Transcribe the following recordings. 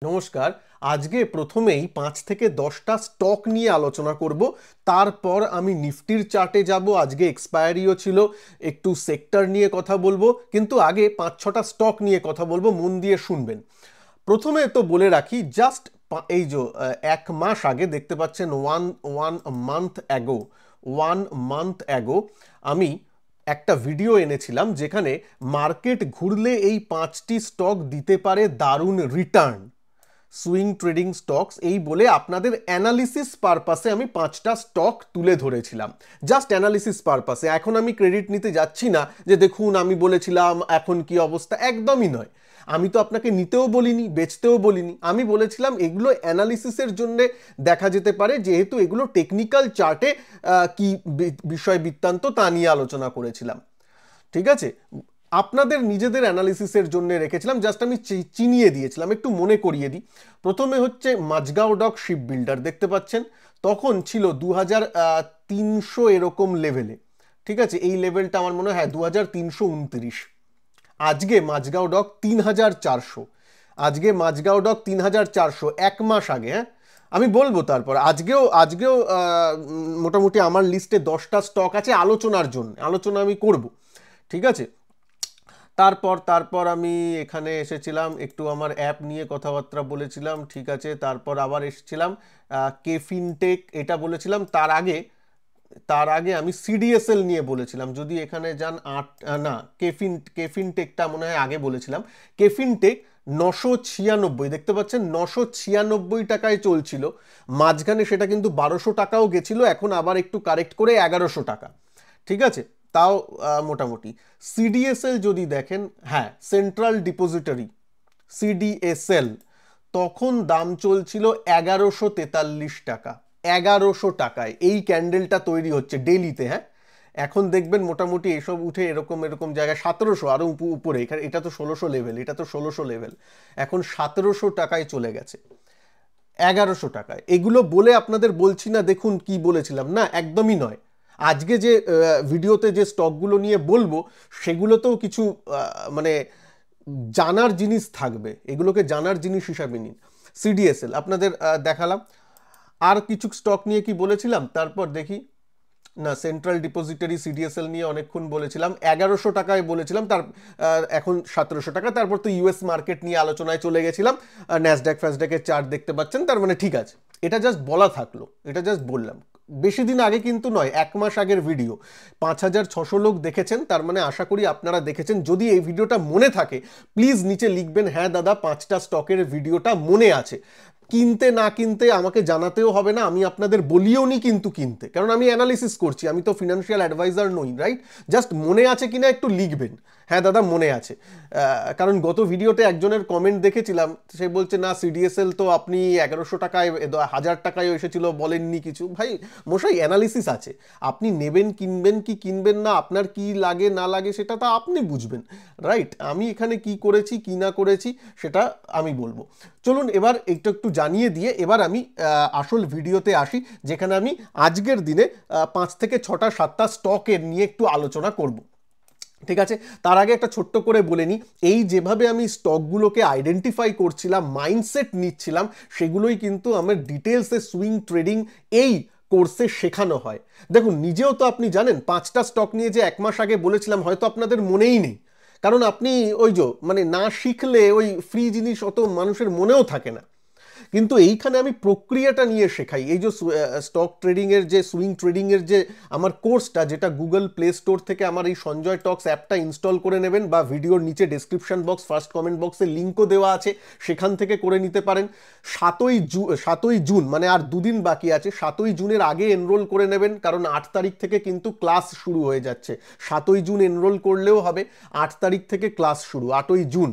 নমস্কার। আজকে প্রথমেই 5 থেকে 10টা স্টক নিয়ে আলোচনা করব। তারপর আমি নিফটির চার্টে যাব। আজকে এক্সপায়ারিও ছিল, একটু সেক্টর নিয়ে কথা বলবো, কিন্তু আগে 5-6টা স্টক নিয়ে কথা বলবো, মন দিয়ে শুনবেন। প্রথমে তো বলে রাখি, জাস্ট এই যে 1 মাস আগে দেখতে পাচ্ছেন, ওয়ান মান্থ অ্যাগো আমি একটা ভিডিও এনেছিলাম যেখানে মার্কেট ঘুরলে এই 5টি স্টক দিতে পারে দারুণ রিটার্ন, সুইং ট্রেডিং স্টকস, এই বলে আপনাদের অ্যানালিসিস পারপাসে আমি 5টা স্টক তুলে ধরেছিলাম, জাস্ট অ্যানালিসিস পারপাসে। এখন আমি ক্রেডিট নিতে যাচ্ছি না যে দেখুন আমি বলেছিলাম এখন কি অবস্থা, একদমই নয়। আমি তো আপনাকে নিতেও বলিনি, বেচতেও বলিনি, আমি বলেছিলাম এগুলো অ্যানালিসিসের জন্য দেখা যেতে পারে, যেহেতু এগুলো টেকনিক্যাল চার্টে কি বিষয় বৃত্তান্ত তা নিয়ে আলোচনা করেছিলাম। ঠিক আছে, আপনাদের নিজেদের অ্যানালিসিসের জন্য রেখেছিলাম, জাস্ট আমি চিনিয়ে দিয়েছিলাম। একটু মনে করিয়ে দিই। প্রথমে হচ্ছে মাঝগাঁও ডক শিপ বিল্ডার, দেখতে পাচ্ছেন তখন ছিল 2300 এরকম লেভেলে। ঠিক আছে, এই লেভেলটা আমার মনে হয় 2329। আজকে মাঝগাঁও ডক 3400। আজকে মাঝগাঁও ডক 3400, 1 মাস আগে। হ্যাঁ, আমি বলবো তারপর। আজকেও মোটামুটি আমার লিস্টে 10টা স্টক আছে আলোচনার জন্য, আলোচনা আমি করব। ঠিক আছে, তারপর আমি এখানে এসেছিলাম, একটু আমার অ্যাপ নিয়ে কথাবার্তা বলেছিলাম। ঠিক আছে, তারপর আবার এসেছিলাম কেফিনটেক, এটা বলেছিলাম। তার আগে আমি সিডিএসএল নিয়ে বলেছিলাম, যদি এখানে যান না, কেফিনটেকটা মনে হয় আগে বলেছিলাম। কেফিনটেক 996, দেখতে পাচ্ছেন 996 টাকায় চলছিল, মাঝখানে সেটা কিন্তু 1200 টাকাও গেছিল, এখন আবার একটু কারেক্ট করে 1100 টাকা। ঠিক আছে, তাও মোটামুটি। সিডিএসএল যদি দেখেন, হ্যাঁ, সেন্ট্রাল ডিপোজিটরি, সিডিএসএল, তখন দাম চলছিল 1143 টাকা। 1100 টাকায় এই ক্যান্ডেলটা তৈরি হচ্ছে ডেলিতে। হ্যাঁ, এখন দেখবেন মোটামুটি এসব উঠে এরকম এরকম জায়গায় 1700, আরো উপরে। এখানে এটা তো 1600 লেভেল, এটা তো 1600 লেভেল, এখন 1700 টাকায় চলে গেছে, 1100 টাকায়। এগুলো বলে আপনাদের বলছি না দেখুন কি বলেছিলাম, না, একদমই নয়। আজকে যে ভিডিওতে যে স্টকগুলো নিয়ে বলবো, সেগুলোতেও কিছু মানে জানার জিনিস থাকবে, এগুলোকে জানার জিনিস হিসাবে নিন। সিডিএসএল আপনাদের দেখালাম। আর কিছু স্টক নিয়ে কি বলেছিলাম, তারপর দেখি। না, সেন্ট্রাল ডিপোজিটরি সিডিএসএল নিয়ে অনেকক্ষণ বলেছিলাম, 1100 টাকায় বলেছিলাম, তার এখন 1700 টাকা। তারপর তো ইউএস মার্কেট নিয়ে আলোচনায় চলে গেছিলাম, ন্যাসড্যাক ফ্যাসড্যাকের চার্ট দেখতে পাচ্ছেন, তার মানে ঠিক আছে। এটা জাস্ট বলা থাকলো, এটা জাস্ট বললাম। বেশি দিন আগে কিন্তু নয়, 1 মাস আগের ভিডিও, 5600 লোক দেখেছেন, তার মানে আশা করি আপনারা দেখেছেন। যদি এই ভিডিওটা মনে থাকে, প্লিজ নিচে লিখবেন হ্যাঁ দাদা 5টা স্টকের ভিডিওটা মনে আছে। কিনতে না কিনতে আমাকে জানাতেও হবে না, আমি আপনাদের বলিও নি কিন্তু কিনতে, কারণ আমি অ্যানালিসিস করছি, আমি তো ফিনান্সিয়াল অ্যাডভাইজার নই, রাইট? জাস্ট মনে আছে কিনা একটু লিখবেন, হ্যাঁ দাদা মনে আছে। কারণ গত ভিডিওতে একজনের কমেন্ট দেখেছিলাম, সে বলছে না সিডিএসএল তো আপনি 1100 টাকায় 1000 টাকায় এসেছিল, বলেননি কিছু। ভাই মশাই, অ্যানালিসিস আছে, আপনি নেবেন কিনবেন কি কিনবেন না, আপনার কি লাগে না লাগে সেটা তা আপনি বুঝবেন, রাইট? আমি এখানে কি করেছি কি না করেছি সেটা আমি বলবো। চলুন এবার একটু একটু জানিয়ে দিয়ে এবার আমি আসল ভিডিওতে আসি, যেখানে আমি আজকের দিনে 5 থেকে 6টা 7টা স্টকের নিয়ে একটু আলোচনা করব। ঠিক আছে, তার আগে একটা ছোট্ট করে বলে নিই, এই যেভাবে আমি স্টকগুলোকে আইডেন্টিফাই করছিলাম, মাইন্ডসেট নিচ্ছিলাম, সেগুলোই কিন্তু আমার ডিটেলসে সুইং ট্রেডিং এই কোর্সে শেখানো হয়। দেখুন, নিজেও তো আপনি জানেন 5টা স্টক নিয়ে যে 1 মাস আগে বলেছিলাম, হয়তো আপনাদের মনেই নেই, কারণ আপনি ওই যে মানে না শিখলে ওই ফ্রি জিনিস অত মানুষের মনেও থাকে না। কিন্তু এইখানে আমি প্রক্রিয়াটা নিয়ে শেখাই। এই যে স্টক ট্রেডিংয়ের যে সুইং ট্রেডিংয়ের যে আমার কোর্সটা, যেটা গুগল প্লে স্টোর থেকে আমার এই সঞ্জয় টক্স অ্যাপটা ইনস্টল করে নেবেন, বা ভিডিওর নিচে ডেসক্রিপশন বক্স, ফার্স্ট কমেন্ট বক্সে লিঙ্কও দেওয়া আছে, সেখান থেকে করে নিতে পারেন। 7ই জুন মানে আর দুদিন বাকি আছে, 7ই জুনের আগে এনরোল করে নেবেন, কারণ 8 তারিখ থেকে কিন্তু ক্লাস শুরু হয়ে যাচ্ছে। 7ই জুন এনরোল করলেও হবে, 8 তারিখ থেকে ক্লাস শুরু, 8ই জুন।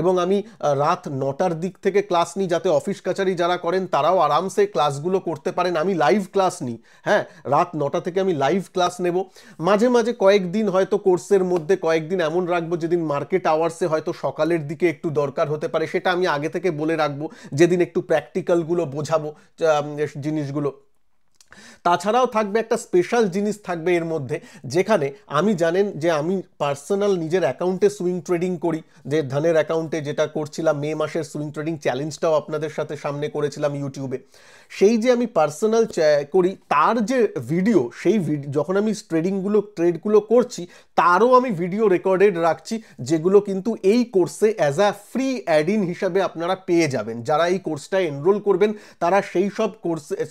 এবং আমি রাত 9টার দিক থেকে ক্লাস নিই, যাতে অফিস কাছারি যারা করেন তারাও আরামসে ক্লাসগুলো করতে পারেন। আমি লাইভ ক্লাস নিই, হ্যাঁ, রাত 9টা থেকে আমি লাইভ ক্লাস নেব। মাঝে মাঝে কয়েকদিন হয়তো কোর্সের মধ্যে কয়েকদিন এমন রাখবো যেদিন মার্কেট আওয়ার্সে হয়তো সকালের দিকে একটু দরকার হতে পারে, সেটা আমি আগে থেকে বলে রাখবো, যেদিন একটু প্র্যাকটিক্যালগুলো বোঝাবো জিনিসগুলো। তাছাড়াও থাকবে একটা স্পেশাল জিনিস থাকবে এর মধ্যে, যেখানে আমি জানেন যে আমি পার্সোনাল নিজের অ্যাকাউন্টে সুইং ট্রেডিং করি, যে ধনের অ্যাকাউন্টে যেটা করছিলাম, মে মাসের সুইং ট্রেডিং চ্যালেঞ্জটাও আপনাদের সাথে সামনে করেছিলাম ইউটিউবে। সেই যে আমি পার্সোনাল করি তার যে ভিডিও, সেই যখন আমি ট্রেডগুলো করছি তারও আমি ভিডিও রেকর্ডেড রাখছি, যেগুলো কিন্তু এই কোর্সে as a free add in হিসাবে আপনারা পেয়ে যাবেন। যারা এই কোর্সটায় এনরোল করবেন তারা সেই সব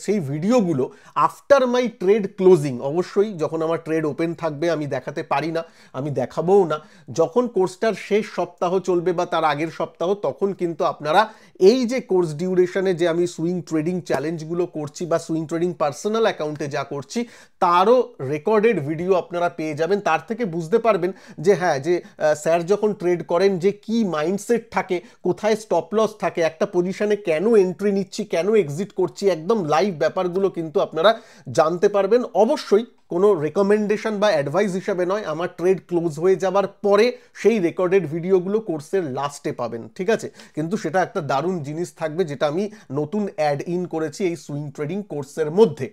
সেই ভিডিওগুলো আফটার মাই ট্রেড ক্লোজিং, অবশ্যই যখন আমার ট্রেড ওপেন থাকবে আমি দেখাতে পারি না, আমি দেখাবও না, যখন কোর্সটার শেষ সপ্তাহ চলবে বা তার আগের সপ্তাহ, তখন কিন্তু আপনারা এই যে কোর্স ডিউরেশনে যে আমি সুইং ট্রেডিং চ্যালেঞ্জগুলো করছি বা সুইং ট্রেডিং পার্সোনাল অ্যাকাউন্টে যা করছি তারও রেকর্ডেড ভিডিও আপনারা পেয়ে যাবেন। তার থেকে বুঝতে পারবেন যে হ্যাঁ, যে স্যার যখন ট্রেড করেন যে কি মাইন্ডসেট থাকে, কোথায় স্টপ লস থাকে, একটা পজিশনে কেন এন্ট্রি নিচ্ছি, কেন এক্সিট করছি, একদম লাইভ ব্যাপারগুলো কিন্তু আপনারা জানতে পারবেন। অবশ্যই কোনো রেকমেন্ডেশন বা অ্যাডভাইস হিসাবে নয়, আমার ট্রেড ক্লোজ হয়ে যাবার পরে সেই রেকর্ডেড ভিডিওগুলো কোর্সের লাস্টে পাবেন, ঠিক আছে? কিন্তু সেটা একটা দারুণ জিনিস থাকবে, যেটা আমি নতুন অ্যাড ইন করেছি এই সুইং ট্রেডিং কোর্সের মধ্যে।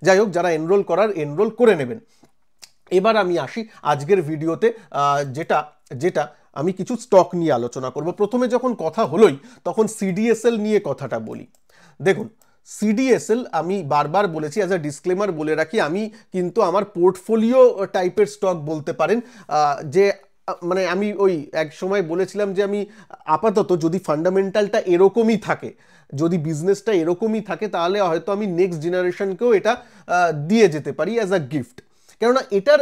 যাই হোক, যারা এনরোল করার এনরোল করে নেবেন। এবার আমি আসি আজকের ভিডিওতে, যেটা আমি কিছু স্টক নিয়ে আলোচনা করব। প্রথমে যখন কথা হলোই তখন সিডিএসএল নিয়ে কথাটা বলি। দেখুন, সিডিএসএল আমি বারবার বলেছি, অ্যাজ আ ডিসক্লেমার বলে রাখি, আমি কিন্তু আমার পোর্টফোলিও টাইপের স্টক বলতে পারেন, যে মানে আমি ওই এক সময় বলেছিলাম যে আমি আপাতত যদি ফান্ডামেন্টালটা এরকমই থাকে, যদি বিজনেসটা এরকমই থাকে, তাহলে হয়তো আমি নেক্সট জেনারেশনকেও এটা দিয়ে যেতে পারি অ্যাজ আ গিফট। কেননা এটার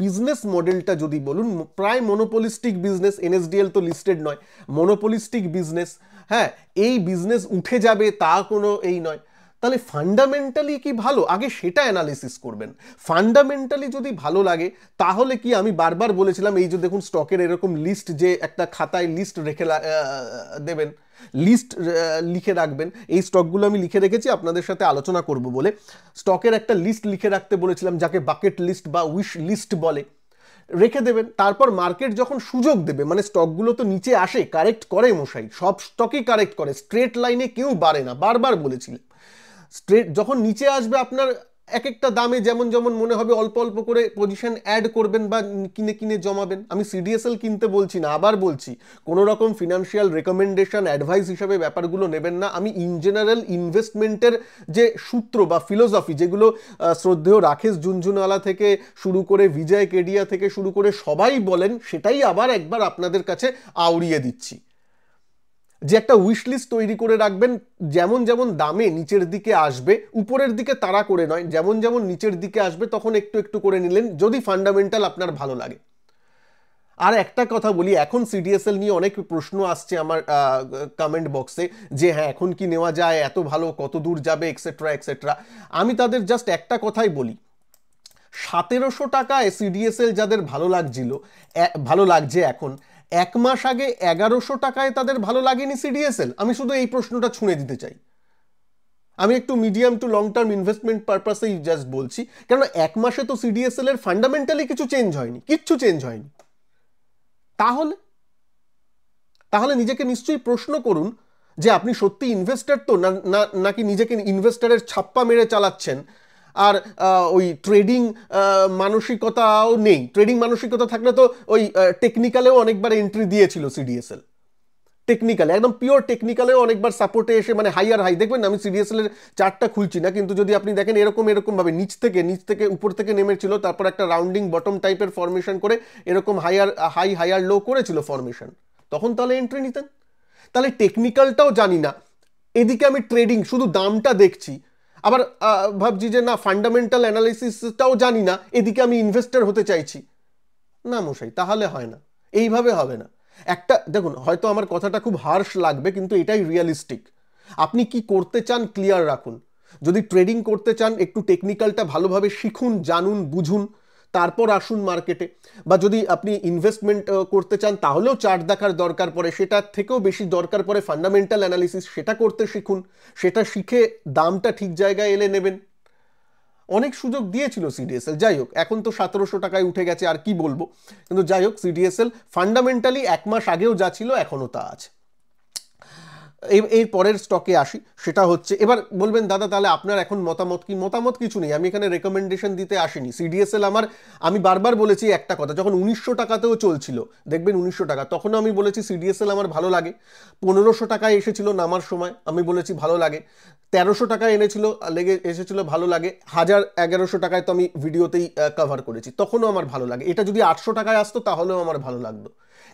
বিজনেস মডেলটা যদি বলুন, প্রায় মনোপলিস্টিক বিজনেস, এনএসডিএল তো লিস্টেড নয়, মনোপলিস্টিক বিজনেস। হ্যাঁ, এই বিজনেস উঠে যাবে তা কোনো এই নয়। তাহলে ফান্ডামেন্টালি কি ভালো, আগে সেটা অ্যানালিসিস করবেন। ফান্ডামেন্টালি যদি ভালো লাগে তাহলে কি, আমি বারবার বলেছিলাম এই যে দেখুন স্টকের এরকম লিস্ট, যে একটা খাতায় লিস্ট রেখে দেবেন, লিস্ট লিখে রাখবেন। এই স্টকগুলো আমি লিখে রেখেছি আপনাদের সাথে আলোচনা করব বলে। স্টকের একটা লিস্ট লিখে রাখতে বলেছিলাম, যাকে বাকেট লিস্ট বা উইশ লিস্ট বলে, রেখে দেবেন। তারপর মার্কেট যখন সুযোগ দেবে, মানে স্টকগুলো তো নিচে আসে, কারেক্ট করে মশাই, সব স্টকই কারেক্ট করে, স্ট্রেট লাইনে কেউ বাড়ে না, বারবার বলেছিলেন। স্ট্রেট যখন নিচে আসবে, আপনার এক একটা দামে যেমন যেমন মনে হবে অল্প অল্প করে পজিশন অ্যাড করবেন বা কিনে কিনে জমাবেন। আমি সিডিএসএল কিনতে বলছি না, আবার বলছি, কোনো রকম ফিনান্সিয়াল রেকমেন্ডেশন অ্যাডভাইস হিসাবে ব্যাপারগুলো নেবেন না। আমি ইন জেনারেল ইনভেস্টমেন্টের যে সূত্র বা ফিলোসফি, যেগুলো শ্রদ্ধেয় রাকেশ ঝুনঝুনওয়ালা থেকে শুরু করে বিজয় কেডিয়া থেকে শুরু করে সবাই বলেন, সেটাই আবার একবার আপনাদের কাছে আওড়িয়ে দিচ্ছি। যে একটা উইশ লিস্ট তৈরি করে রাখবেন, যেমন যেমন দামে নিচের দিকে আসবে, উপরের দিকে তাড়া করে নয়, যেমন যেমন নিচের দিকে আসবে তখন একটু একটু করে নিলেন, যদি ফান্ডামেন্টাল আপনার ভালো লাগে। আর একটা কথা বলি, এখন সিডিএসএল নিয়ে অনেক প্রশ্ন আসছে আমার কমেন্ট বক্সে, যে হ্যাঁ এখন কি নেওয়া যায়, এত ভালো, কত দূর যাবে, এক্সেট্রা এক্সেট্রা। আমি তাদের জাস্ট একটা কথাই বলি, 1700 টাকায় সিডিএসএল যাদের ভালো লাগছে এখন, এক মাস আগে 1100 টাকায় তাদের ভালো লাগেনি সিডিএসএল? আমি শুধু এই প্রশ্নটা ছুঁড়ে দিতে চাই। আমি একটু medium to long term investment পারপাসেই জাস্ট বলছি, কেন এক মাসে তো সিডিএসএল এর ফান্ডামেন্টালি কিছু চেঞ্জ হয়নি, কিচ্ছু চেঞ্জ হয়নি। তাহলে তাহলে নিজেকে নিশ্চয়ই প্রশ্ন করুন যে আপনি সত্যি ইনভেস্টর তো, নাকি নিজেকে ইনভেস্টরের ছাপ্পা মেরে চালাচ্ছেন, আর ওই ট্রেডিং মানসিকতাও নেই। ট্রেডিং মানসিকতা থাকলে তো ওই টেকনিক্যালেও অনেকবার এন্ট্রি দিয়েছিল সিডিএসএল, টেকনিক্যালে, একদম পিওর টেকনিক্যালেও অনেকবার সাপোর্টে এসে, মানে হাইয়ার হাই দেখবেন, আমি সিডিএসএল এর চার্টটা খুলছি না, কিন্তু যদি আপনি দেখেন এরকম ভাবে নিচ থেকে উপর থেকে নেমেছিল, তারপর একটা রাউন্ডিং বটম টাইপের ফরমেশন করে এরকম হায়ার লো করেছিল ফরমেশন, তখন তাহলে এন্ট্রি নিতেন। তাহলে টেকনিক্যালটাও জানি না, এদিকে আমি ট্রেডিং শুধু দামটা দেখছি, আবার ভাবছি যে না ফান্ডামেন্টাল অ্যানালিসিসটাও জানি না, এদিকে আমি ইনভেস্টর হতে চাইছি। না মশাই, তাহলে হয় না, এইভাবে হবে না। একটা দেখুন, হয়তো আমার কথাটা খুব হার্শ লাগবে, কিন্তু এটাই রিয়েলিস্টিক। আপনি কি করতে চান ক্লিয়ার রাখুন। যদি ট্রেডিং করতে চান, একটু টেকনিক্যালটা ভালোভাবে শিখুন, জানুন, বুঝুন, তারপর আসুন মার্কেটে। বা যদি আপনি ইনভেস্টমেন্ট করতে চান, তাহলেও চার্ট দেখার দরকার পড়ে, সেটার থেকেও বেশি দরকার পড়ে ফান্ডামেন্টাল অ্যানালিসিস, সেটা করতে শিখুন। সেটা শিখে দামটা ঠিক জায়গায় এলে নেবেন। অনেক সুযোগ দিয়েছিল সিডিএসএল, যাই হোক এখন তো 1700 টাকায় উঠে গেছে, আর কি বলবো। কিন্তু যাই হোক, সিডিএসএল ফান্ডামেন্টালি এক মাস আগেও যা ছিল এখনও তা আছে। এর পরের স্টকে আসি, সেটা হচ্ছে, এবার বলবেন দাদা তাহলে আপনার এখন মতামত কি? মতামত কিছু নেই, আমি এখানে রেকমেন্ডেশন দিতে আসিনি। সিডিএসএল আমার, আমি বারবার বলেছি একটা কথা, যখন 1900 টাকাতেও চলছিল, দেখবেন 1900 টাকা, তখনও আমি বলেছি সিডিএসএল আমার ভালো লাগে। 1500 টাকায় এসেছিল নামার সময়, আমি বলেছি ভালো লাগে। 1300 টাকায় এসেছিল ভালো লাগে। 1100 টাকায় তো আমি ভিডিওতেই কভার করেছি, তখনও আমার ভালো লাগে। এটা যদি 800 টাকায় আসতো তাহলেও আমার ভালো লাগতো,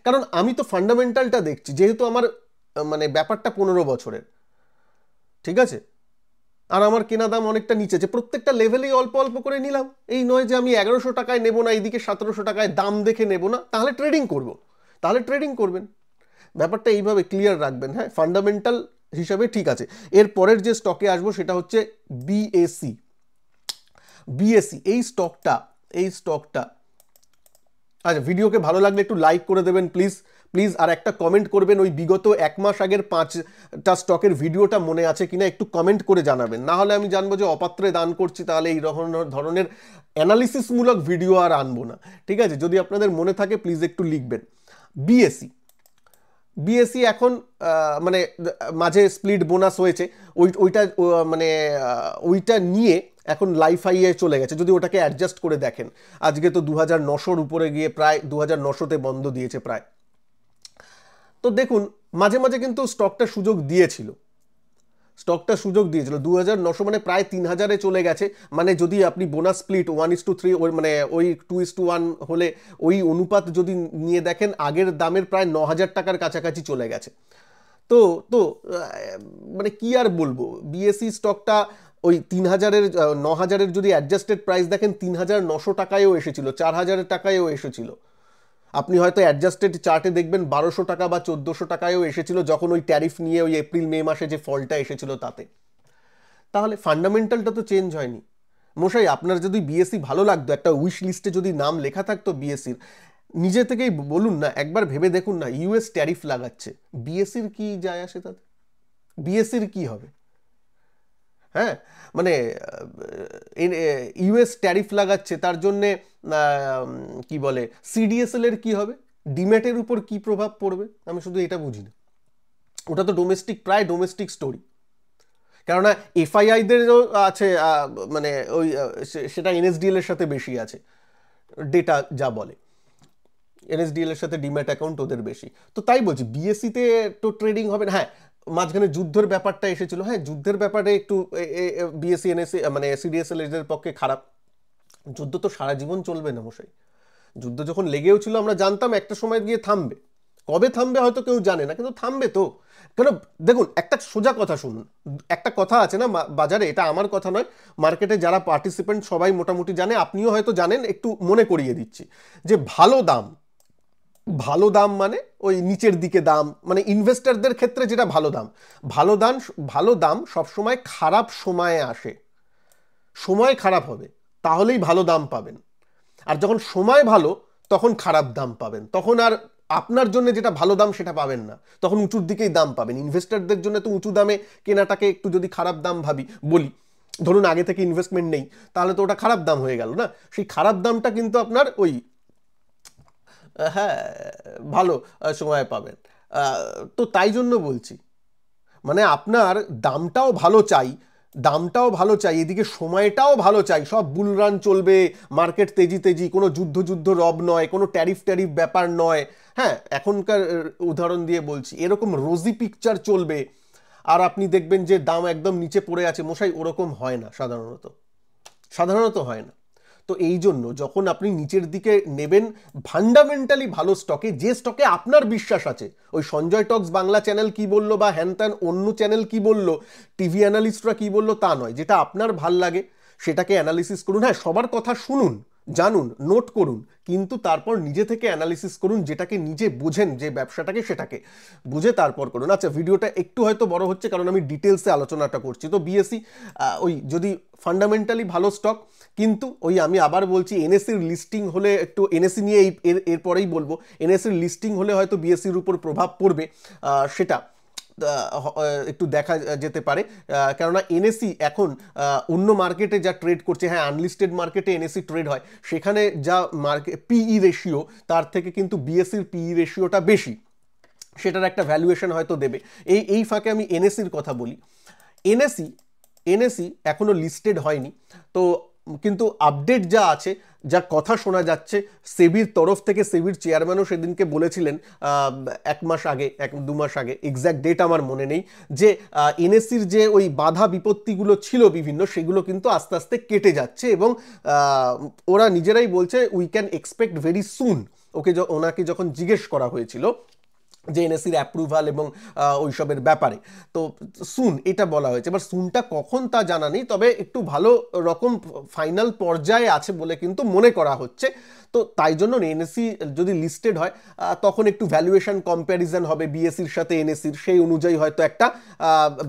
কারণ আমি তো ফান্ডামেন্টালটা দেখছি, যেহেতু আমার মানে ব্যাপারটা 15 বছরের, ঠিক আছে, আর আমার কেনা দাম অনেকটা নিচে, যে প্রত্যেকটা লেভেলেই অল্প অল্প করে নিলাম। এই নয় যে আমি 1100 টাকায় নেবো না, এইদিকে 1700 টাকায় দাম দেখে নেবো না, তাহলে ট্রেডিং করব, তাহলে ট্রেডিং করবেন। ব্যাপারটা এইভাবে ক্লিয়ার রাখবেন। হ্যাঁ, ফান্ডামেন্টাল হিসাবে ঠিক আছে। এর পরের যে স্টকে আসবো সেটা হচ্ছে বিএসি। বিএসি এই স্টকটা আচ্ছা, ভিডিওকে ভালো লাগলে একটু লাইক করে দেবেন প্লিজ প্লিজ, আর একটা কমেন্ট করবেন ওই বিগত 1 মাস আগের 5টা স্টকের ভিডিওটা মনে আছে কিনা একটু কমেন্ট করে জানাবেন, না হলে আমি জানবো যে অপাত্রে দান করছি, তাহলে এই ধরনের অ্যানালিসিসমূলক ভিডিও আর আনবো না, ঠিক আছে? যদি আপনাদের মনে থাকে প্লিজ একটু লিখবেন। বিএসি এখন মানে মাঝে স্প্লিট বোনাস হয়েছে, ওইটা নিয়ে এখন লাইফ হাইয়ে চলে গেছে, যদি ওটাকে অ্যাডজাস্ট করে দেখেন। আজকে তো 2900-র উপরে গিয়ে প্রায় 2900-তে বন্ধ দিয়েছে প্রায়। তো দেখুন, মাঝে মাঝে কিন্তু স্টকটা সুযোগ দিয়েছিল 2900 মানে প্রায় 3000-এ চলে গেছে। মানে যদি আপনি বোনাস স্প্লিট 1:3, মানে ওই 2:1 হলে ওই অনুপাত যদি নিয়ে দেখেন, আগের দামের প্রায় 9000 টাকার কাছাকাছি চলে গেছে। তো তো মানে কি আর বলবো, বিএসসি স্টকটা ওই 3000-এর 9000-এর যদি অ্যাডজাস্টেড প্রাইস দেখেন, 3900 টাকায়ও এসেছিল, 4000 টাকায়ও এসেছিল। আপনি হয়তো অ্যাডজাস্টেড চার্টে দেখবেন 1200 টাকা বা 1400 টাকায়ও এসেছিল, যখন ওই ট্যারিফ নিয়ে ওই এপ্রিল মে মাসে যে ফলটা এসেছিল তাতে। তাহলে ফান্ডামেন্টালটা তো চেঞ্জ হয়নি মশাই। আপনার যদি বিএসসি ভালো লাগতো, একটা উইশ লিস্টে যদি নাম লেখা থাকতো বিএসসির, নিজে থেকেই বলুন না, একবার ভেবে দেখুন না, ইউএস ট্যারিফ লাগাচ্ছে, বিএসসির কি যায় আসে তাতে? বিএসসির কি হবে? হ্যাঁ, মানে ইউএস ট্যারিফ লাগাচ্ছে, তার জন্যে কি বলে সিডিএসএল এর কি হবে? ডিম্যাটের উপর কি প্রভাব পড়বে? আমি শুধু এটা বুঝি না। ওটা তো প্রায় ডোমেস্টিক স্টোরি। কেননা এফআইআইদেরও আছে, মানে ওই সেটা এনএসডিএল এর সাথে বেশি আছে, ডেটা যা বলে, এনএসডিএল এর সাথে ডিম্যাট অ্যাকাউন্ট ওদের বেশি। তো তাই বলছি, বিএসসিতে তো ট্রেডিং হবে না। হ্যাঁ, মাঝখানে যুদ্ধের ব্যাপারটা এসেছিল, হ্যাঁ, যুদ্ধের ব্যাপারে একটু বিএসসি এনএসসি মানে সিডিএসএল এর পক্ষে খারাপ। যুদ্ধ তো সারা জীবন চলবে না মশাই। যুদ্ধ যখন লেগেও ছিল আমরা জানতাম একটা সময় গিয়ে থামবে, কবে থামবে হয়তো কেউ জানে না, কিন্তু থামবে তো। কেন, দেখুন একটা সোজা কথা শুনুন, একটা কথা আছে না বাজারে, এটা আমার কথা নয়, মার্কেটে যারা পার্টিসিপেন্ট সবাই মোটামুটি জানে, আপনিও হয়তো জানেন, একটু মনে করিয়ে দিচ্ছি, যে ভালো দাম মানে ওই নিচের দিকে দাম, মানে ইনভেস্টরদের ক্ষেত্রে যেটা ভালো দাম সবসময় খারাপ সময়ে আসে। সময় খারাপ হবে তাহলেই ভালো দাম পাবেন, আর যখন সময় ভালো তখন খারাপ দাম পাবেন, তখন আর আপনার জন্য যেটা ভালো দাম সেটা পাবেন না, তখন উঁচুর দিকেই দাম পাবেন। ইনভেস্টরদের জন্য তো উঁচু দামে কেনাটাকে একটু যদি খারাপ দাম বলি, ধরুন আগে থেকে ইনভেস্টমেন্ট নেই, তাহলে তো ওটা খারাপ দাম হয়ে গেল না। সেই খারাপ দামটা কিন্তু আপনার ওই হ্যাঁ ভালো সময় পাবেন। তো তাই জন্য বলছি, মানে আপনার দামটাও ভালো চাই, এদিকে সময়টাও ভালো চাই, সব বুলরান চলবে, মার্কেট তেজি, কোনো যুদ্ধ রব নয়, কোনো ট্যারিফ ব্যাপার নয়। হ্যাঁ, এখনকার উদাহরণ দিয়ে বলছি, এরকম রোজি পিকচার চলবে, আর আপনি দেখবেন যে দাম একদম নিচে পড়ে আছে মশাই, ওরকম হয় না সাধারণত হয় না। তো এই জন্য যখন আপনি নিচের দিকে নেবেন ফান্ডামেন্টালি ভালো স্টকে, যে স্টকে আপনার বিশ্বাস আছে, ওই সঞ্জয় টক্স বাংলা চ্যানেল কি বললো বা হ্যান ত্যান অন্য চ্যানেল কি বললো, টিভি অ্যানালিস্টরা কি বললো তা নয়, যেটা আপনার ভাল লাগে সেটাকে অ্যানালিসিস করুন। হ্যাঁ, সবার কথা শুনুন, জানুন, নোট করুন, কিন্তু তারপর নিজে থেকে অ্যানালিসিস করুন, যেটাকে নিজে বোঝেন, যে ব্যবসাটাকে সেটাকে বুঝে তারপর করুন। আচ্ছা, ভিডিওটা একটু হয়তো বড় হচ্ছে কারণ আমি ডিটেলসে আলোচনাটা করছি। তো বিএসসি ওই যদি ফান্ডামেন্টালি ভালো স্টক, কিন্তু ওই আমি আবার বলছি, এনএসসির লিস্টিং হলে একটু, এনএসসি নিয়ে এরপরেই বলবো, এনএসসির লিস্টিং হলে হয়তো বিএসসির উপর প্রভাব পড়বে, সেটা একটু দেখা যেতে পারে। কেননা এনএসসি এখন অন্য মার্কেটে যা ট্রেড করছে, হ্যাঁ আনলিস্টেড মার্কেটে এনএসসি ট্রেড হয়, সেখানে যা পিই রেশিও, তার থেকে কিন্তু বিএসসির পিই রেশিওটা বেশি, সেটার একটা ভ্যালুয়েশন হয়তো দেবে। এই ফাঁকে আমি এনএসির কথা বলি। এনএসি এখনো লিস্টেড হয়নি, তো কিন্তু আপডেট যা আছে, যা কথা শোনা যাচ্ছে, সেবির তরফ থেকে, সেবির চেয়ারম্যানও সেদিনকে বলেছিলেন 1 মাস আগে, 1-2 মাস আগে, এক্স্যাক্ট ডেট আমার মনে নেই, যে এনএসির যে ওই বাধা বিপত্তিগুলো ছিল বিভিন্ন, সেগুলো কিন্তু আস্তে আস্তে কেটে যাচ্ছে, এবং ওরা নিজেরাই বলছে we can expect very soon. ওনাকে যখন জিজ্ঞেস করা হয়েছিল যে এনএসির অ্যাপ্রুভাল এবং ওইসবের ব্যাপারে, তো সুন এটা বলা হয়েছে। এবার সুনটা কখন তা জানা নেই, তবে একটু ভালো রকম ফাইনাল পর্যায়ে আছে বলে কিন্তু মনে করা হচ্ছে। তো তাই জন্য এনএসি যদি লিস্টেড হয় তখন একটু ভ্যালুয়েশন কম্প্যারিজন হবে বিএসির সাথে এনএসির, সেই অনুযায়ী হয়তো একটা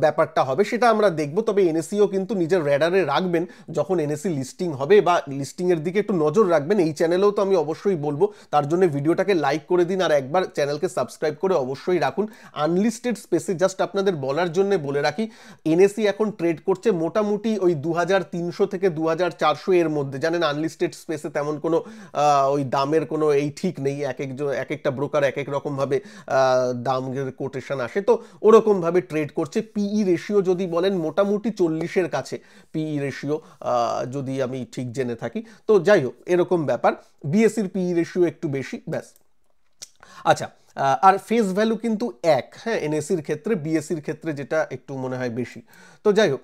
ব্যাপারটা হবে, সেটা আমরা দেখব। তবে এনএসিও কিন্তু নিজের র্যাডারে রাখবেন যখন এনএসি লিস্টিং হবে, বা লিস্টিংয়ের দিকে একটু নজর রাখবেন। এই চ্যানেলেও তো আমি অবশ্যই বলবো, তার জন্য ভিডিওটাকে লাইক করে দিন, আর একবার চ্যানেলকে সাবস্ক্রাইব করে অবশ্যই রাখুন। আনলিস্টেড স্পেসে জাস্ট আপনাদের বলার জন্য বলে রাখি, এনএসি এখন ট্রেড করছে মোটামুটি ওই 2300 থেকে 2400 এর মধ্যে। জানেন আনলিস্টেড স্পেসে তেমন কোনো ওই দামের কোনো এই ঠিক নেই, এক একটা ব্রোকার এক এক রকমভাবে দামের কোটেশন আসে, তো ওরকমভাবে ট্রেড করছে। পিই রেশিও যদি বলেন মোটামুটি 40-এর কাছে পিই রেশিও, যদি আমি ঠিক জেনে থাকি। তো যাই হোক, এরকম ব্যাপার। বিএসির পিই রেশিও একটু বেশি, ব্যাস। আচ্ছা, আর ফেস ভ্যালু কিন্তু এক, হ্যাঁ, এনএসির ক্ষেত্রে, বিএসির ক্ষেত্রে যেটা একটু মনে হয় বেশি। তো যাই হোক,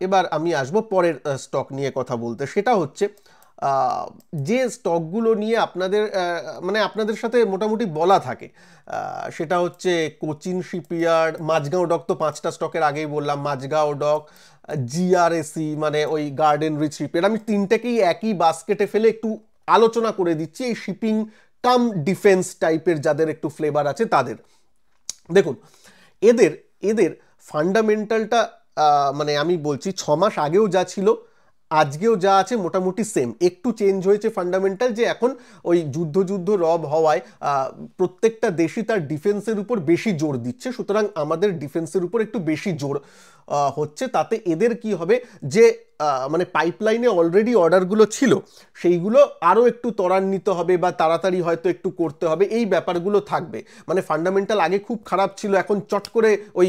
এবার আমি আসবো পরের স্টক নিয়ে কথা বলতে। সেটা হচ্ছে যে স্টকগুলো নিয়ে আপনাদের সাথে মোটামুটি বলা থাকে, সেটা হচ্ছে কোচিন শিপইয়ার্ড, মাঝগাঁও ডক, তো 5টা স্টকের আগেই বললাম, মাঝগাঁও ডক, জিআরএসি মানে ওই গার্ডেন রিচ শিপইয়ার্ড। আমি তিনটেকেই একই বাস্কেটে ফেলে একটু আলোচনা করে দিচ্ছি, এই শিপিং কাম ডিফেন্স টাইপের যাদের একটু ফ্লেভার আছে তাদের। দেখুন, এদের ফান্ডামেন্টালটা মানে আমি বলছি 6 মাস আগেও যা ছিল আজকেও যা আছে মোটামুটি সেম। একটু চেঞ্জ হয়েছে ফান্ডামেন্টাল, যে এখন ওই যুদ্ধ রব হওয়ায় প্রত্যেকটা দেশই তার ডিফেন্সের উপর বেশি জোর দিচ্ছে, সুতরাং আমাদের ডিফেন্সের উপর একটু বেশি জোর হচ্ছে। তাতে এদের কি হবে, যে মানে পাইপলাইনে অলরেডি অর্ডারগুলো ছিল সেইগুলো আরও একটু ত্বরান্বিত হবে, বা তাড়াতাড়ি হয়তো একটু করতে হবে, এই ব্যাপারগুলো থাকবে। মানে ফান্ডামেন্টাল আগে খুব খারাপ ছিল, এখন চট করে ওই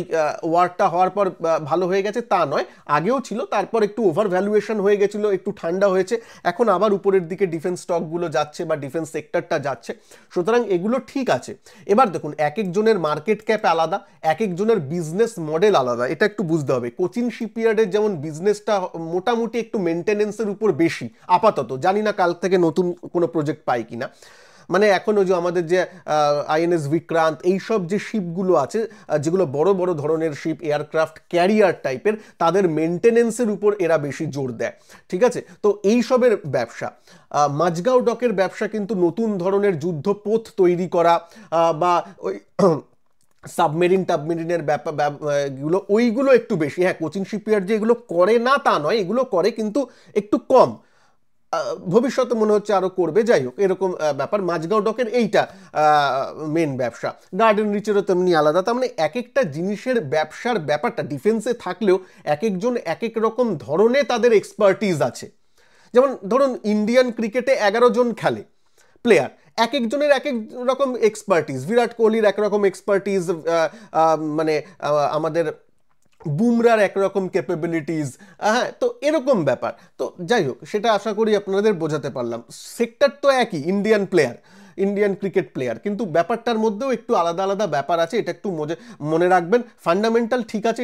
ওয়ারটা হওয়ার পর ভালো হয়ে গেছে তা নয়, আগেও ছিল, তারপর একটু ওভার ভ্যালুয়েশন হয়ে গেছিলো, একটু ঠান্ডা হয়েছে, এখন আবার উপরের দিকে ডিফেন্স স্টকগুলো যাচ্ছে বা ডিফেন্স সেক্টরটা যাচ্ছে, সুতরাং এগুলো ঠিক আছে। এবার দেখুন, এক একজনের মার্কেট ক্যাপ আলাদা, এক একজনের বিজনেস মডেল আলাদা, এটা একটু বুঝতে হবে। কোচিন শিপইয়ার্ডের যেমন বিজনেসটা মোটামুটি একটু মেনটেনেন্সের উপর বেশি আপাতত, জানি না কাল থেকে নতুন কোনো প্রজেক্ট পাই কিনা। মানে এখন ওই যে আমাদের যে আইএনএস বিক্রান্ত, এইসব যে শিপগুলো আছে, যেগুলো বড় বড় ধরনের শিপ, এয়ারক্রাফট ক্যারিয়ার টাইপের, তাদের মেনটেনেন্সের উপর এরা বেশি জোর দেয়, ঠিক আছে। তো এইসবের ব্যবসা, মাঝগাঁও ডকের ব্যবসা কিন্তু নতুন ধরনের যুদ্ধপথ তৈরি করা, বা ওই সাবমেরিনের ব্যাপারগুলো, ওইগুলো একটু বেশি। হ্যাঁ, কোচিন শিপইয়ার্ড যে এগুলো করে না তা নয়, এগুলো করে কিন্তু একটু কম, ভবিষ্যতে মনে হচ্ছে আরো করবে। যাই হোক, এরকম ব্যাপার। মাঝগাঁও ডকের এইটা মেন ব্যবসা, গার্ডেন রিচেরও তেমনি আলাদা। তার মানে এক একটা জিনিসের ব্যবসার ব্যাপারটা ডিফেন্সে থাকলেও এক একজন এক এক রকম ধরনের তাদের এক্সপার্টিজ আছে। যেমন ধরুন, ইন্ডিয়ান ক্রিকেটে 11 জন খেলে প্লেয়ার, এক একজনের এক এক রকম এক্সপার্টিজ। বিরাট কোহলির একরকম এক্সপার্টিজ, মানে আমাদের বুমরার একরকম ক্যাপাবিলিটিস, হ্যাঁ, তো এরকম ব্যাপার। তো যাই হোক, সেটা আশা করি আপনাদের বোঝাতে পারলাম। সেক্টর তো একই, ইন্ডিয়ান ক্রিকেট প্লেয়ার, কিন্তু ব্যাপারটার মধ্যেও একটু আলাদা আলাদা ব্যাপার আছে, এটা একটু মনে রাখবেন। ফান্ডামেন্টাল ঠিক আছে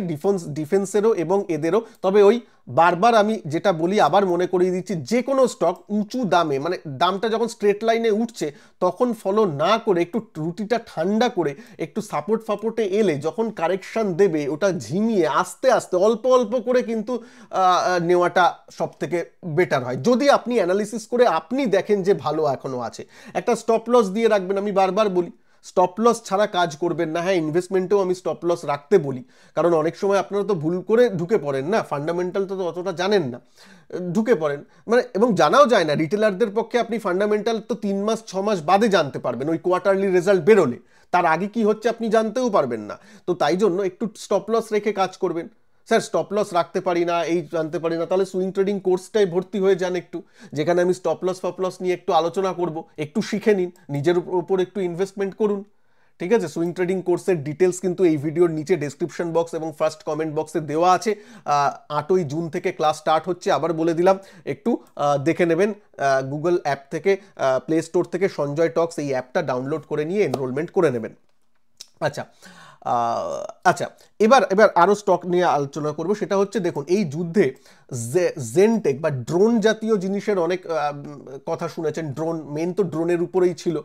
ডিফেন্সেরও এবং এদেরও, তবে ওই বারবার আমি যেটা বলি আবার মনে করিয়ে দিচ্ছি, যে কোনো স্টক উঁচু দামে, মানে দামটা যখন স্ট্রেট লাইনে উঠছে তখন ফলো না করে একটু রুটিটা ঠান্ডা করে একটু সাপোর্টে এলে যখন কারেকশন দেবে, ওটা ঝিমিয়ে আস্তে আস্তে অল্প অল্প করে কিন্তু নেওয়াটা সব থেকে বেটার হয়, যদি আপনি অ্যানালিসিস করে আপনি দেখেন যে ভালো এখনো আছে। একটা স্টপ লস দিয়ে রাখবেন, আমি বারবার বলি স্টপ লস ছাড়া কাজ করবেন না। হ্যাঁ, ইনভেস্টমেন্টেও আমি স্টপ লস রাখতে বলি, কারণ অনেক সময় আপনারা তো ভুল করে ঢুকে পড়েন না, ফান্ডামেন্টাল তো অতটা জানেন না, ঢুকে পড়েন, মানে এবং জানাও যায় না। রিটেলারদের পক্ষে আপনি ফান্ডামেন্টাল তো 3 মাস 6 মাস বাদে জানতে পারবেন, ওই কোয়ার্টারলি রেজাল্ট বেরোলে, তার আগে কি হচ্ছে আপনি জানতেও পারবেন না। তো তাই জন্য একটু স্টপ লস রেখে কাজ করবেন। স্যার স্টপ লস রাখতে পারি না, এই জানতে পারি না, তাহলে সুইং ট্রেডিং কোর্সটাই ভর্তি হয়ে যান একটু, যেখানে আমি স্টপ লস ফপ লস নিয়ে একটু আলোচনা করব, একটু শিখে নিন, নিজের উপর একটু ইনভেস্টমেন্ট করুন, ঠিক আছে, সুইং ট্রেডিং কোর্সের ডিটেলস কিন্তু এই ভিডিওর নিচে ডেসক্রিপশন বক্স এবং ফার্স্ট কমেন্ট বক্সে দেওয়া আছে। 8ই জুন থেকে ক্লাস স্টার্ট হচ্ছে, আবার বলে দিলাম, একটু দেখে নেবেন। গুগল অ্যাপ থেকে, প্লে স্টোর থেকে সঞ্জয় টক্স এই অ্যাপটা ডাউনলোড করে নিয়ে এনরোলমেন্ট করে নেবেন। আচ্ছা আচ্ছা, এবার আরও স্টক নিয়ে আলোচনা করব। সেটা হচ্ছে, দেখুন এই যুদ্ধে জেনটেক বা ড্রোন জাতীয় জিনিসের অনেক কথা শুনেছেন। ড্রোন, মেন তো ড্রোনের উপরেই ছিল।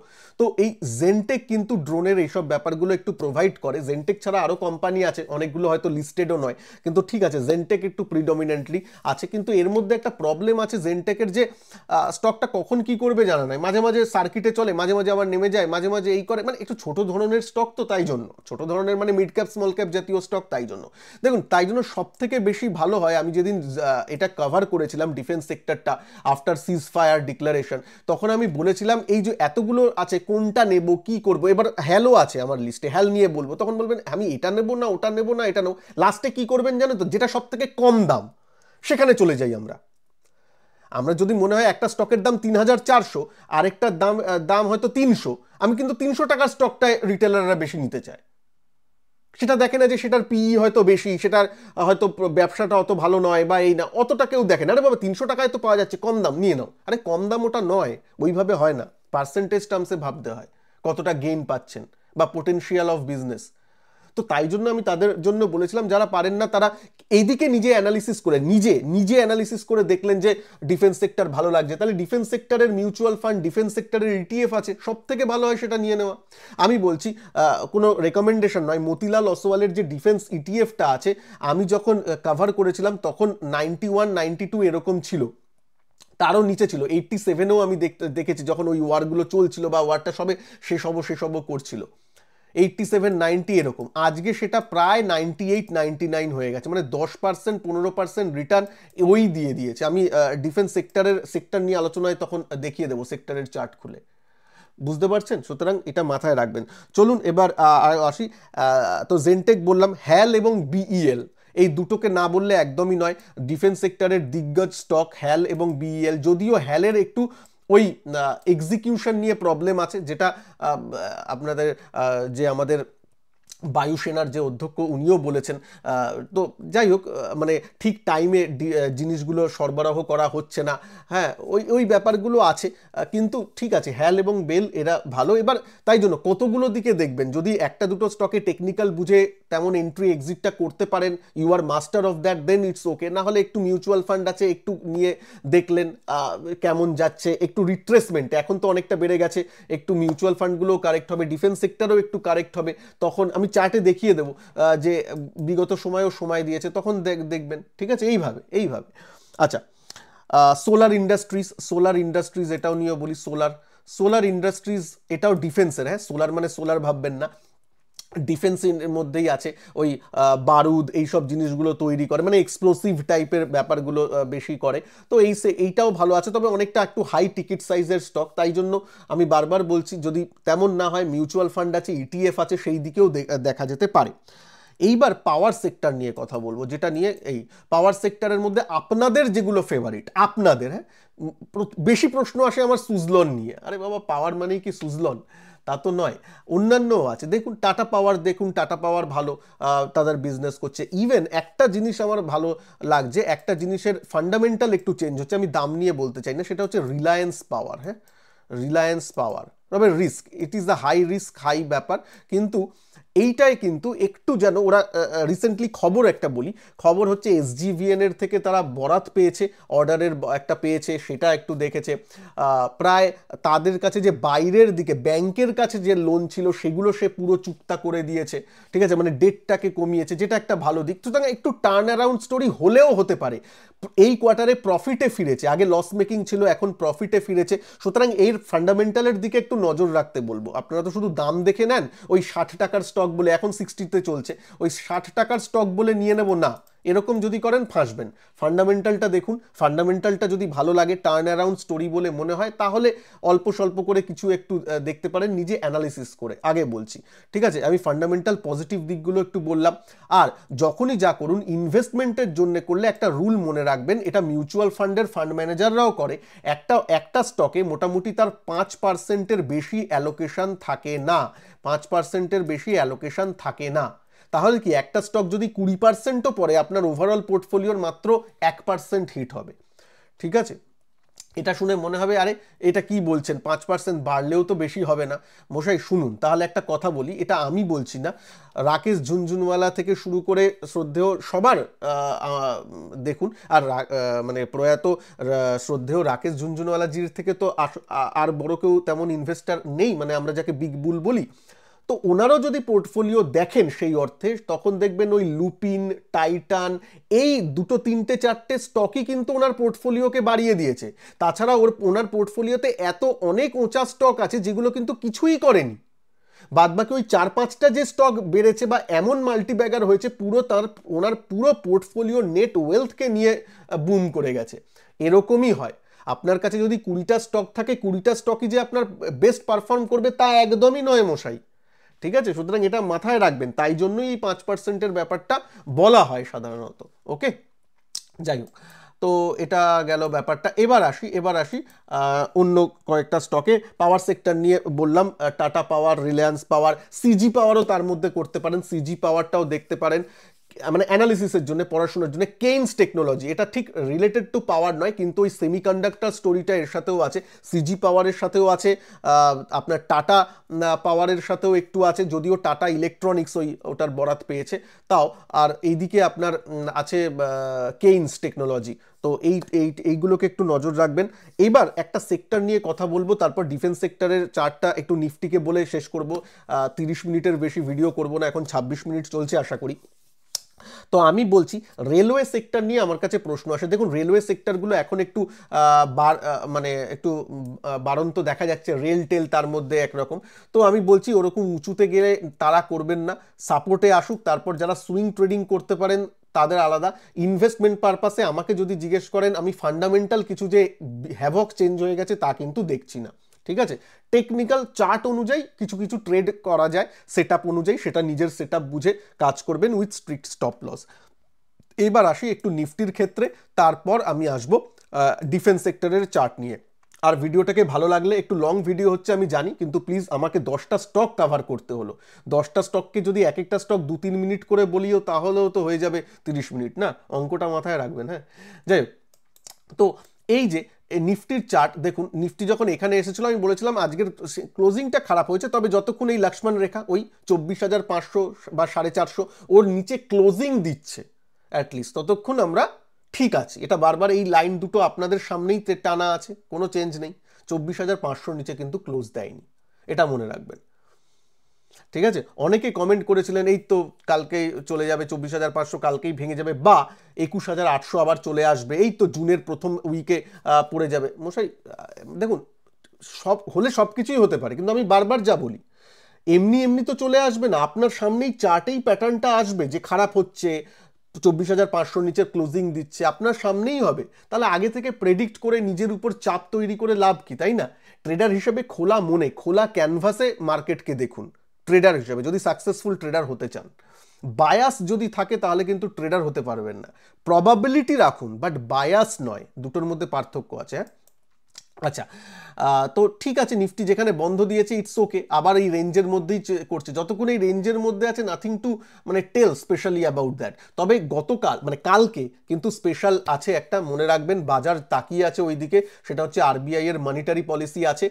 তো এই জেনটেক কিন্তু ড্রোনের এইসব ব্যাপারগুলো একটু প্রোভাইড করে। জেনটেক ছাড়া আরও কোম্পানি আছে, অনেকগুলো হয়তো লিস্টেডও নয়, কিন্তু ঠিক আছে, জেনটেক একটু প্রিডমিনেন্টলি আছে। কিন্তু এর মধ্যে একটা প্রবলেম আছে জেনটেকের, যে স্টকটা কখন কি করবে জানা নাই। মাঝে মাঝে সার্কিটে চলে, মাঝে মাঝে আবার নেমে যায়, মাঝে মাঝে এই করে, মানে একটু ছোট ধরনের স্টক, তো তাই জন্য ছোট ধরনের মানে মিড ক্যাপ স্মল ক্যাপ জাতীয় স্টক, তাই জন্য দেখুন, তাই জন্য সব থেকে বেশি ভালো হয়, আমি যেদিন এটা কভার করেছিলাম ডিফেন্স সেক্টরটা আফটার সিজ ফায়ার ডিক্লারেশন, তখন আমি বলেছিলাম এই যে এতগুলো আছে কোনটা নেব, কি করব। এবার হ্যালও আছে আমার লিস্টে, হ্যাল নিয়ে বলবো, তখন বলবেন আমি এটা নেব না, ওটা নেব না, এটা নেব। লাস্টে কি করবেন জানো তো, যেটা সব থেকে কম দাম সেখানে চলে যাই আমরা। যদি মনে হয় একটা স্টকের দাম 3400, আরেকটার দাম হয়তো 300, আমি কিন্তু 300 টাকার স্টকটা রিটেলাররা বেশি নিতে চায়। সেটা দেখে না যে সেটার পিই হয়তো বেশি, সেটার হয়তো ব্যবসাটা অত ভালো নয়, বা এই না, অতটা কেউ দেখে না। আরে বাবা 300 টাকায় তো পাওয়া যাচ্ছে, কম দাম নিয়ে নাও। আরে কম দাম ওটা নয়, ওইভাবে হয় না। পার্সেন্টেজ টার্মসে ভাবতে হয়, কতটা গেইন পাচ্ছেন বা পোটেনশিয়াল অফ বিজনেস। তো তাই জন্য আমি তাদের জন্য বলেছিলাম, যারা পারেন না তারা এইদিকে নিজে অ্যানালিসিস করে, নিজে অ্যানালিসিস করে দেখলেন যে ডিফেন্স সেক্টর ভালো লাগছে, তাহলে ডিফেন্স সেক্টরের মিউচুয়াল ফান্ড, ডিফেন্স সেক্টরের ইটিএফ আছে, সব থেকে ভালো হয় সেটা নিয়ে নেওয়া। আমি বলছি, কোনো রেকমেন্ডেশন নয়, মতিলাল ওসওয়ালের যে ডিফেন্স ইটিএফটা আছে, আমি যখন কভার করেছিলাম তখন 91, 92 এরকম ছিল, তারও নিচে ছিল। 87ও আমি দেখেছি যখন ওই ওয়ারগুলো চলছিল, বা ওয়ারটা সবে শেষ হব করছিল, 87, 90 এরকম। আজকে সেটা প্রায় 98, 99 হয়ে গেছে, মানে 10%, 15% রিটার্ন ওই দিয়ে দিয়েছে। আমি ডিফেন্স সেক্টর নিয়ে আলোচনায় তখন দেখিয়ে দেবো সেক্টরের চার্ট খুলে, বুঝতে পারছেন? সুতরাং এটা মাথায় রাখবেন। চলুন এবার আসি। তো জেনটেক বললাম, হ্যাল এবং বিইএল, এই দুটোকে না বললে একদমই নয়। ডিফেন্স সেক্টরের দিগ্গজ স্টক হ্যাল এবং বিইএল, যদিও হ্যালের একটু ওই এক্সিকিউশন নিয়ে প্রবলেম আছে, যেটা আপনাদের যে আমাদের বায়ুসেনার যে অধ্যক্ষ উনিও বলেছেন। তো যাই হোক, মানে ঠিক টাইমে জিনিসগুলো সরবরাহ করা হচ্ছে না, হ্যাঁ, ওই ব্যাপারগুলো আছে। কিন্তু ঠিক আছে, হ্যাল এবং বেল এরা ভালো। এবার তাই জন্য কতগুলো দিকে দেখবেন, যদি একটা দুটো স্টকে টেকনিক্যাল বুঝে তেমন এন্ট্রি এক্সিটটা করতে পারেন, you are master of that, then it's okay. না হলে একটু মিউচুয়াল ফান্ড আছে, একটু নিয়ে দেখলেন কেমন যাচ্ছে, একটু রিট্রেসমেন্ট, এখন তো অনেকটা বেড়ে গেছে, একটু মিউচুয়াল ফান্ডগুলোও কারেক্ট হবে, ডিফেন্স সেক্টরও একটু কারেক্ট হবে, তখন আমি চার্টে দেখিয়ে দেবো যে বিগত সময় দিয়েছে, তখন দেখবেন। ঠিক আছে, এইভাবে। আচ্ছা, সোলার ইন্ডাস্ট্রিজ এটাও নিয়ে বলি। সোলার ইন্ডাস্ট্রিজ এটাও ডিফেন্সের, হ্যাঁ, সোলার মানে সোলার ভাববেন না, ডিফেন্সের মধ্যেই আছে। ওই বারুদ এইসব জিনিসগুলো তৈরি করে, মানে এক্সপ্লোসিভ টাইপের ব্যাপারগুলো বেশি করে। তো এইটাও ভালো আছে, তবে অনেকটা একটু হাই টিকিট সাইজের স্টক। তাই জন্য আমি বারবার বলছি, যদি তেমন না হয়, মিউচুয়াল ফান্ড আছে, ইটিএফ আছে, সেই দিকেও দেখা যেতে পারে। এইবার পাওয়ার সেক্টর নিয়ে কথা বলবো, যেটা নিয়ে এই পাওয়ার সেক্টরের মধ্যে আপনাদের যেগুলো ফেভারিট, আপনাদের, হ্যাঁ, বেশি প্রশ্ন আসে আমার সুজলন নিয়ে। আরে বাবা, পাওয়ার মানেই কি সুজলন? তা তো নয়, অন্যান্যও আছে। দেখুন টাটা পাওয়ার ভালো, তাদের বিজনেস করছে। ইভেন একটা জিনিস আমার ভালো লাগছে, একটা জিনিসের ফান্ডামেন্টাল একটু চেঞ্জ হচ্ছে, আমি দাম নিয়ে বলতে চাই না, সেটা হচ্ছে রিলায়েন্স পাওয়ার। হ্যাঁ, রিলায়েন্স পাওয়ার, তবে risk, it is the high risk high ব্যাপার। কিন্তু এইটাই কিন্তু একটু যেন ওরা রিসেন্টলি খবর একটা বলি, খবর হচ্ছে এসজিভিএন এর থেকে তারা বরাত পেয়েছে, অর্ডারের একটা পেয়েছে, সেটা একটু দেখেছে। প্রায় তাদের কাছে যে বাইরের দিকে ব্যাংকের কাছে যে লোন ছিল সেগুলো সে পুরো চুক্তা করে দিয়েছে। ঠিক আছে, মানে ডেটটাকে কমিয়েছে, যেটা একটা ভালো দিক। সুতরাং একটু টার্ন অ্যারাউন্ড স্টোরি হলেও হতে পারে। এই কোয়ার্টারে প্রফিটে ফিরেছে, আগে লস মেকিং ছিল, এখন প্রফিটে ফিরেছে। সুতরাং এর ফান্ডামেন্টালের দিকে একটু নজর রাখতে বলবো। আপনারা তো শুধু দাম দেখে নেন, ওই 60 টাকার স্টক বলে, এখন 60তে চলছে, ওই 60 টাকার স্টক বলে নিয়ে নেব না, এরকম যদি করেন ফাঁসবেন। ফান্ডামেন্টালটা দেখুন, ফান্ডামেন্টালটা যদি ভালো লাগে, টার্ন অ্যারাউন্ড স্টোরি বলে মনে হয়, তাহলে অল্প স্বল্প করে কিছু একটু দেখতে পারেন নিজে অ্যানালিসিস করে, আগে বলছি। ঠিক আছে, আমি ফান্ডামেন্টাল পজিটিভ দিকগুলো একটু বললাম। আর যখনই যা করুন ইনভেস্টমেন্টের জন্য করলে একটা রুল মনে রাখবেন, এটা মিউচুয়াল ফান্ডের ফান্ড ম্যানেজাররাও করে, একটা স্টকে মোটামুটি তার 5%-এর বেশি অ্যালোকেশন থাকে না, 5%-এর বেশি অ্যালোকেশন থাকে না। তাহলে কি একটা স্টক যদি 20%ও পড়ে, আপনার ওভারঅল পোর্টফোলিওর মাত্র 1% হিট হবে। ঠিক আছে, এটা শুনে মনে হবে আরে এটা কি বলছেন, 5% বাড়লেও তো বেশি হবে না। মশাই শুনুন, তাহলে একটা কথা বলি, এটা আমি বলছি না, রাকেশ ঝুনঝুনওয়ালা থেকে শুরু করে শ্রদ্ধেয় সবার দেখুন, আর মানে প্রয়াত শ্রদ্ধেয় রাকেশ ঝুনঝুনওয়ালাজির থেকে তো আর বড় কেউ তেমন ইনভেস্টার নেই, মানে আমরা যাকে বিগ বুল বলি। তো ওনারও যদি পোর্টফোলিও দেখেন সেই অর্থে, তখন দেখবেন ওই লুপিন, টাইটান, এই 2-3-4টে স্টকই কিন্তু ওনার পোর্টফোলিওকে বাড়িয়ে দিয়েছে। তাছাড়া ওনার পোর্টফোলিওতে এত অনেক উঁচা স্টক আছে যেগুলো কিন্তু কিছুই করেনি। বাদবাকি ওই 4-5টা যে স্টক বেড়েছে বা এমন মাল্টিব্যাগার হয়েছে, ওনার পুরো পোর্টফোলিও নেট ওয়েলথকে নিয়ে বুম করে গেছে। এরকমই হয়, আপনার কাছে যদি 20টা স্টক থাকে, 20টা স্টকই যে আপনার বেস্ট পারফর্ম করবে তা একদমই নয় মশাই। ঠিক আছে, সুতরাং এটা মাথায় রাখবেন, তাই জন্যই এই 5%-এর ব্যাপারটা বলা হয় সাধারণত। ওকে, যাই হোক, তো এটা গেল ব্যাপারটা। এবার আসি অন্য কয়েকটা স্টকে। পাওয়ার সেক্টর নিয়ে বললাম, টাটা পাওয়ার, রিলায়েন্স পাওয়ার, সিজি পাওয়ারও তার মধ্যে করতে পারেন, সিজি পাওয়ারটাও দেখতে পারেন, মানে অ্যানালিসিসের জন্য, পড়াশোনার জন্য। কেইনস টেকনোলজি, এটা ঠিক রিলেটেড টু পাওয়ার নয়, কিন্তু ওই সেমিকন্ডাক্টর স্টোরিটা এর সাথেও আছে, সিজি পাওয়ারের সাথেও আছে, আপনার টাটা পাওয়ারের সাথেও একটু আছে, যদিও টাটা ইলেকট্রনিক্স ওটার বরাত পেয়েছে তাও। আর এইদিকে আপনার আছে কেইনস টেকনোলজি। তো এইগুলোকে একটু নজর রাখবেন। এবার একটা সেক্টর নিয়ে কথা বলবো, তারপর ডিফেন্স সেক্টরের চার্টটা একটু নিফটিকে বলে শেষ করব। 30 মিনিটের বেশি ভিডিও করব না, এখন 26 মিনিট চলছে আশা করি। তো আমি বলছি রেলওয়ে সেক্টর নিয়ে আমার কাছে প্রশ্ন আসে। দেখুন, রেলওয়ে সেক্টরগুলো এখন একটু মানে একটু বাড়ন্ত দেখা যাচ্ছে, রেল টেল তার মধ্যে একরকম। তো আমি বলছি ওরকম উঁচুতে গেলে তারা করবেন না, সাপোর্টে আসুক, তারপর যারা সুইং ট্রেডিং করতে পারেন তাদের আলাদা। ইনভেস্টমেন্ট পারপাসে আমাকে যদি জিজ্ঞেস করেন, আমি ফান্ডামেন্টাল কিছু যে হ্যাভক চেঞ্জ হয়ে গেছে তা কিন্তু দেখছি না। ঠিক আছে, টেকনিক্যাল চার্ট অনুযায়ী কিছু কিছু ট্রেড করা যায়, সেট আপ অনুযায়ী, সেটা নিজের সেট আপ বুঝে কাজ করবেন উইথ স্ট্রিক্ট স্টপ লস। এবার আসি একটু নিফটির ক্ষেত্রে, তারপর আমি আসব ডিফেন্স সেক্টরের চার্ট নিয়ে। আর ভিডিওটাকে ভালো লাগলে, একটু লং ভিডিও হচ্ছে আমি জানি, কিন্তু প্লিজ আমাকে 10টা স্টক কাভার করতে হলো। 10টা স্টককে যদি এক একটা স্টক 2-3 মিনিট করে বলিও, তাহলেও তো হয়ে যাবে 30 মিনিট, না? অঙ্কটা মাথায় রাখবেন, হ্যাঁ। যাই হোক, তো এই যে নিফটির চার্ট দেখুন, নিফটি যখন এখানে এসেছিল আমি বলেছিলাম আজকের ক্লোজিংটা খারাপ হয়েছে, তবে যতক্ষণ এই লক্ষ্মণ রেখা ওই 24,500 বা 450 ওর নিচে ক্লোজিং দিচ্ছে অ্যাটলিস্ট, ততক্ষণ আমরা ঠিক আছে। এটা বারবার এই লাইন দুটো আপনাদের সামনেই টানা আছে, কোনো চেঞ্জ নেই। 24,500 নিচে কিন্তু ক্লোজ দেয়নি, এটা মনে রাখবেন। ঠিক আছে, অনেকে কমেন্ট করেছিলেন এই তো কালকেই চলে যাবে 24,500, কালকেই ভেঙে যাবে, বা 21,800 আবার চলে আসবে, এই তো জুনের প্রথম উইকে পড়ে যাবে। মশাই দেখুন, সব হলে সব কিছুই হতে পারে, কিন্তু আমি বারবার যা বলি, এমনি এমনি তো চলে আসবে না, আপনার সামনেই চার্টেই প্যাটার্নটা আসবে যে খারাপ হচ্ছে, 24,500 নিচের ক্লোজিং দিচ্ছে, আপনার সামনেই হবে। তাহলে আগে থেকে প্রেডিক্ট করে নিজের উপর চাপ তৈরি করে লাভ কি, তাই না? ট্রেডার হিসেবে খোলা মনে, খোলা ক্যানভাসে মার্কেটকে দেখুন। ট্রেডার হিসেবে যদি সাকসেসফুল ট্রেডার হতে চান, বায়াস যদি থাকে তাহলে কিন্তু ট্রেডার হতে পারবেন না। প্রবাবিলিটি রাখুন, বাট বায়াস নয়, দুটোর মধ্যে পার্থক্য আছে। হ্যাঁ, আচ্ছা, তো ঠিক আছে, নিফটি যেখানে বন্ধ দিয়েছে ইটস ওকে, আবার এই রেঞ্জের মধ্যেই করছে, যতক্ষণ এই রেঞ্জের মধ্যে আছে নাথিং টু মানে টেল স্পেশালি অ্যাবাউট দ্যাট। তবে গতকাল মানে কালকে কিন্তু স্পেশাল আছে একটা, মনে রাখবেন, বাজার তাকিয়ে আছে ওইদিকে, সেটা হচ্ছে আরবিআই এর মনিটারি পলিসি আছে।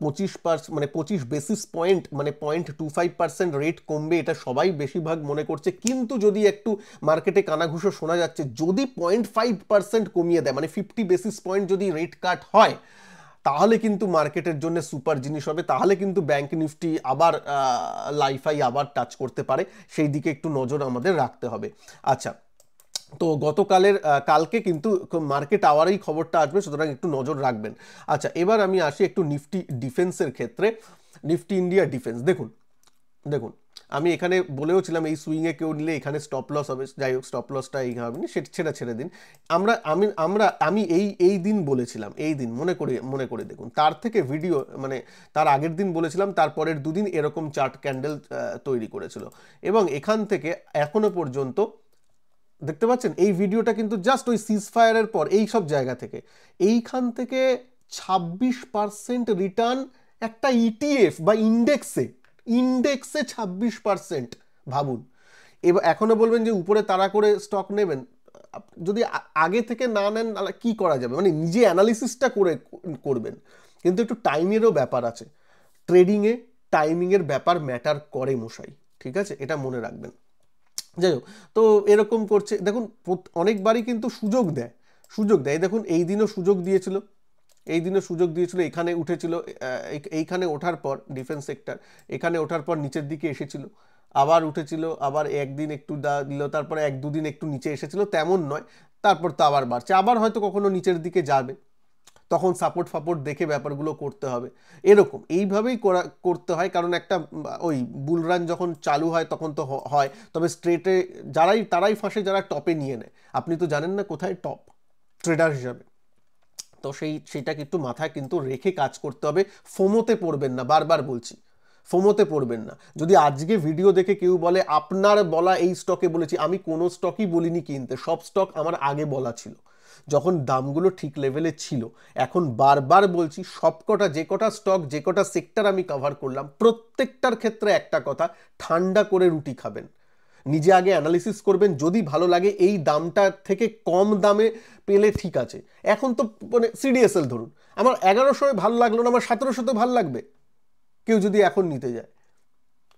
25 বেসিস পয়েন্ট মানে 0.25% রেট কমবে, এটা সবাই বেশিরভাগ মনে করছে। কিন্তু যদি একটু মার্কেটে কানাঘুষো শোনা যাচ্ছে, যদি 0.5% কমিয়ে দেয়, মানে 50 বেসিস পয়েন্ট যদি রেট কাট হয়, তাহলে কিন্তু মার্কেটের জন্য সুপার জিনিস হবে। তাহলে কিন্তু ব্যাংক নিফটি আবার লাইফাই আবার টাচ করতে পারে, সেই দিকে একটু নজর আমাদের রাখতে হবে। আচ্ছা, তো কালকে কিন্তু মার্কেট আওয়ারেই খবরটা আসবে, সুতরাং একটু নজর রাখবেন। আচ্ছা, এবার আমি আসি একটু নিফটি ডিফেন্সের ক্ষেত্রে। নিফটি ইন্ডিয়া ডিফেন্স দেখুন, আমি এখানে বলেও ছিলাম এই সুইংয়ে কেউ নিলে এখানে স্টপ লস হবে, যাই হোক স্টপ লসটা এই হবে না, সেটা ছেড়ে দিন। আমি এই দিন বলেছিলাম, এই দিন মনে করে দেখুন, তার থেকে ভিডিও মানে তার আগের দিন বলেছিলাম, তারপরের দুদিন এরকম চার্ট ক্যান্ডেল তৈরি করেছিল, এবং এখান থেকে এখনো পর্যন্ত দেখতে পাচ্ছেন এই ভিডিওটা কিন্তু জাস্ট ওই সিজফায়ারের পর এই সব জায়গা থেকে, এইখান থেকে 26% রিটার্ন একটা ইটিএফ বা ইন্ডেক্সে 26%। ভাবুন। এবার এখনো বলবেন যে উপরে তাড়া করে স্টক নেবেন, যদি আগে থেকে না নেন কি করা যাবে, মানে নিজে অ্যানালিসিসটা করবেন, কিন্তু একটু টাইমেরও ব্যাপার আছে, ট্রেডিংয়ে টাইমিংয়ের ব্যাপার ম্যাটার করে মশাই, ঠিক আছে, এটা মনে রাখবেন। যাই হোক, তো এরকম করছে দেখুন, অনেকবারই কিন্তু সুযোগ দেয়, দেখুন এই দিনও সুযোগ দিয়েছিল, এখানে উঠেছিল, এইখানে ওঠার পর ডিফেন্স সেক্টর, এখানে ওঠার পর নিচের দিকে এসেছিল, আবার উঠেছিল, আবার একদিন একটু দিল, তারপরে 1-2 দিন একটু নিচে এসেছিল, তেমন নয়, তারপর তো আবার বাড়ছে, আবার হয়তো কখনো নিচের দিকে যাবে, তখন সাপোর্ট দেখে ব্যাপারগুলো করতে হবে, এরকম এইভাবেই করতে হয়, কারণ একটা ওই বুলরান যখন চালু হয় তখন তো হয়, তবে স্ট্রেটে তারাই ফাঁসে যারা টপে নিয়ে নেয়, আপনি তো জানেন না কোথায় টপ ট্রেডার হিসাবে, তো সেইটা কিন্তু মাথায় কিন্তু রেখে কাজ করতে হবে। ফোমোতে পড়বেন না, বারবার বলছি, ফোমোতে পড়বেন না। যদি আজকে ভিডিও দেখে কেউ বলে আপনার বলা এই স্টকে বলেছি, আমি কোনো স্টকই বলিনি কিনতে, সব স্টক আমার আগে বলা ছিল, যখন দামগুলো ঠিক লেভেলে ছিল। এখন বারবার বলছি, সবকটা যে কটা স্টক, যে কটা সেক্টর আমি কভার করলাম, প্রত্যেকটার ক্ষেত্রে একটা কথা, ঠান্ডা করে রুটি খাবেন, নিজে আগে অ্যানালিসিস করবেন, যদি ভালো লাগে এই দামটা থেকে কম দামে পেলে ঠিক আছে। এখন তো মানে সিডিএসএল ধরুন, আমার 1100 ভালো লাগলো না, আমার 1700 ভালো লাগবে, কেউ যদি এখন নিতে যায়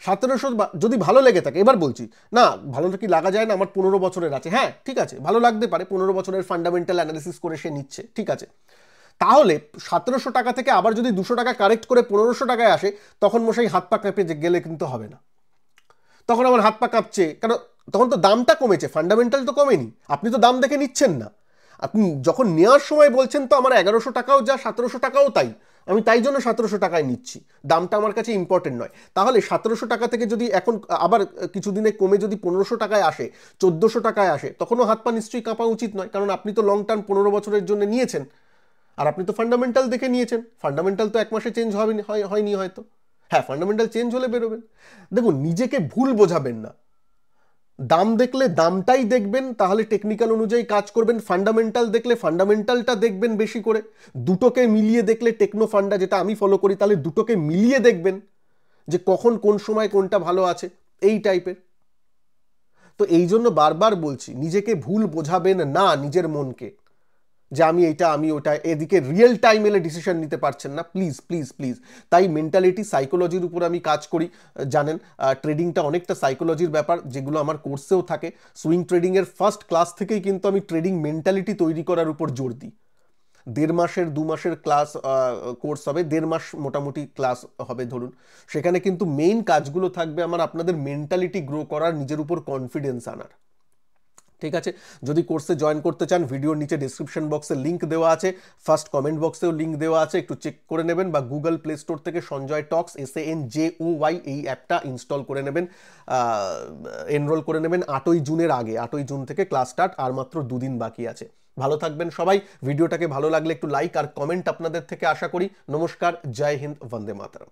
1700 যদি ভালো লেগে থাকে, এবার বলছি না ভালো কি লাগা যায় না, আমার 15 বছরের আছে, হ্যাঁ ঠিক আছে, ভালো লাগতে পারে, 15 বছরের ফান্ডামেন্টাল অ্যানালিসিস করে সে নিচ্ছে, ঠিক আছে, তাহলে 1700 টাকা থেকে আবার যদি 200 টাকা কারেক্ট করে 1500 টাকায় আসে, তখন মশাই হাত পা কাঁপে গেলে কিন্তু হবে না, তখন আমার হাত পা কাঁপছে, কারণ তখন তো দামটা কমেছে, ফান্ডামেন্টাল তো কমেনি, আপনি তো দাম দেখে নিচ্ছেন না, আপনি যখন নেওয়ার সময় বলছেন তো আমার 1100 টাকাও যা 1700 টাকাও তাই, আমি তাই জন্য 1700 টাকায় নিচ্ছি, দামটা আমার কাছে ইম্পর্টেন্ট নয়। তাহলে 1700 টাকা থেকে যদি এখন আবার কিছুদিনে কমে যদি 1500 টাকায় আসে, 1400 টাকায় আসে, তখনও হাত পা নিশ্চয়ই কাঁপা উচিত নয়, কারণ আপনি তো লং টার্ম 15 বছরের জন্য নিয়েছেন, আর আপনি তো ফান্ডামেন্টাল দেখে নিয়েছেন, ফান্ডামেন্টাল তো 1 মাসে চেঞ্জ হয়নি হয়তো, হ্যাঁ ফান্ডামেন্টাল চেঞ্জ হলে বেরোবেন। দেখুন, নিজেকে ভুল বোঝাবেন না, দাম দেখলে দামটাই দেখবেন, তাহলে টেকনিক্যাল অনুযায়ী কাজ করবেন, ফান্ডামেন্টাল দেখলে ফান্ডামেন্টালটা দেখবেন বেশি করে, দুটোকে মিলিয়ে দেখলে টেকনো ফান্ডা যেটা আমি ফলো করি, তাহলে দুটোকে মিলিয়ে দেখবেন যে কখন কোন সময় কোনটা ভালো আছে, এই টাইপের। তো এই জন্য বারবার বলছি, নিজেকে ভুল বোঝাবেন না, নিজের মনকে, যে আমি এইটা আমি ওটা, এদিকে রিয়েল টাইম এলে ডিসিশন নিতে পারছেন না, প্লিজ প্লিজ প্লিজ। তাই মেন্টালিটি সাইকোলজির উপর আমি কাজ করি, জানেন ট্রেডিংটা অনেকটা সাইকোলজির ব্যাপার, যেগুলো আমার কোর্সেও থাকে। সুইং ট্রেডিংয়ের ফার্স্ট ক্লাস থেকেই কিন্তু আমি ট্রেডিং মেন্টালিটি তৈরি করার উপর জোর দিই। 1.5 মাসের 2 মাসের ক্লাস কোর্স হবে, 1.5 মাস মোটামুটি ক্লাস হবে ধরুন, সেখানে কিন্তু মেইন কাজগুলো থাকবে আমার আপনাদের মেন্টালিটি গ্রো করার, নিজের উপর কনফিডেন্স আনার, ঠিক আছে। যদি কোর্সে জয়েন করতে চান, ভিডিওর নিচে ডেসক্রিপশন বক্সে লিঙ্ক দেওয়া আছে, ফার্স্ট কমেন্ট বক্সেও লিঙ্ক দেওয়া আছে, একটু চেক করে নেবেন, বা গুগল প্লে স্টোর থেকে সঞ্জয় টক্স SANJOY এই অ্যাপটা ইনস্টল করে নেবেন, এনরোল করে নেবেন 8ই জুনের আগে, 8ই জুন থেকে ক্লাস স্টার্ট, আর মাত্র 2 দিন বাকি আছে। ভালো থাকবেন সবাই, ভিডিওটাকে ভালো লাগলে একটু লাইক আর কমেন্ট আপনাদের থেকে আশা করি। নমস্কার, জয় হিন্দ, বন্দে মাতরম।